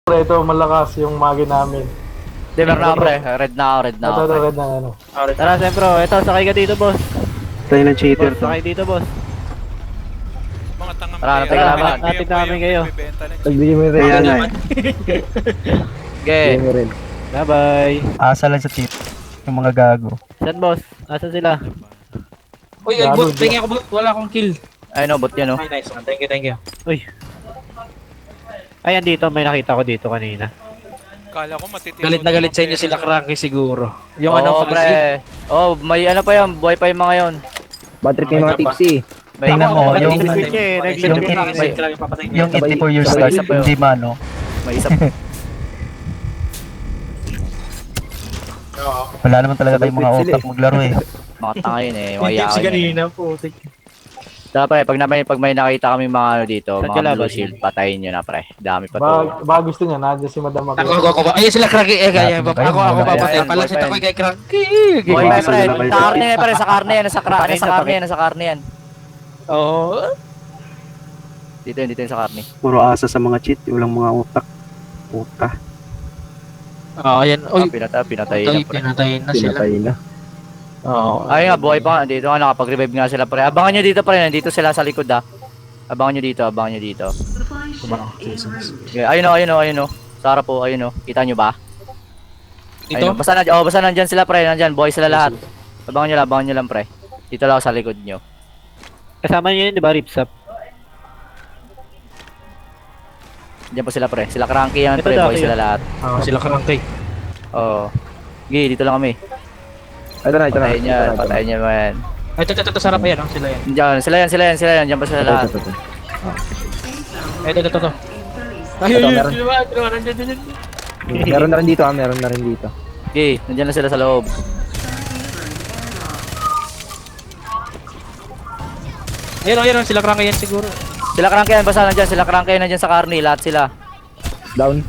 Pre, ito malakas yung magi namin. Di, meron ako pre. Red na ako. Ito, pre. red na ano. Tara, siyempre. Ito, sakay ka dito, boss. Tayo ng cheater Boss, to. sakay dito, boss. Mga tangang Tara, player. teka lang, May natin nag-BM namin kayo. may benta ng Nagbigay mo yung Kaya red. nga eh. Okay. Bigay mo rin. Bye-bye. Asa lang sa tip. Yung mga gago. Saan, boss? Asan sila? Uy, ay, bot, tingin ako bot, wala akong kill. Ay, no, bot yan, no. Ay, nice one. Thank you. Uy. Ay, andito. May nakita ko dito kanina. Kala ko matitiro. Galit na galit sa inyo sila Cranky siguro. Yung ano, Oo, pre. Oh, may ano pa yan. Buhay pa yung mga yon. Bad trip yung mga tipsy. May Tingnan mo, May yung- switch eh. Nag-switch eh. Yung 84 years Sabay, stars, sabay, hindi mano. May isa. Wala naman talaga kayong mga utak maglaro eh. Mga tanga yun eh. Mga Yung tips yakin eh. kanina po. Dapat pag may nakita kami mga ano dito, Saan mga ka blue laban? shield, patayin nyo na pre. Dami pa to. Baka gusto niya, nandiyan si Madam Ako. Ako. Ayun sila Cranky. Kaya Ako, ako papatay. ayan, Palapit ayan. ako kay Cranky. Buhay pa Isa pre. na kayo. Sa karne yan pre. Sa karne yan. Sa karne yan. Oo. Dito yun sa karne. Puro asa sa mga cheat. Walang mga utak. Puta. Ayan. Uy, Pinatay na pre. pinatay na sila. Pinatay na. Oo. Ay nga, buhay pa nga. Dito nga, nakapag-revive nga sila pre. Abangan nyo dito pre. Nandito sila sa likod ah. Abangan nyo dito. Okay, ayun o. Sa harap po, ayun o. Kita nyo ba? Dito? Ayun, basta nandyan sila pre. Nandyan, buhay sila lahat. Abangan nyo lang pre. Dito lang ako sa likod nyo. Kasama niyo yun, di ba, Ripsap? Diyan po sila pre. Sila Cranky yan Ito pre. daw, Buhay yun. sila lahat. Sila Cranky. Oo. Sige, dito lang kami. Ito na. Patayin niya man. Ay, ito, sarap yan. Sila yan. Diyan, sila yan. Diyan pa sila lahat. Ito. Ay, nandiyan. Meron na rin dito meron na rin dito. Okay, nandiyan na sila sa loob. Ayun, sila Cranky yan siguro. Sila Cranky yan, basta nandyan. Sila Cranky nandyan sa karni. Lahat sila. Down.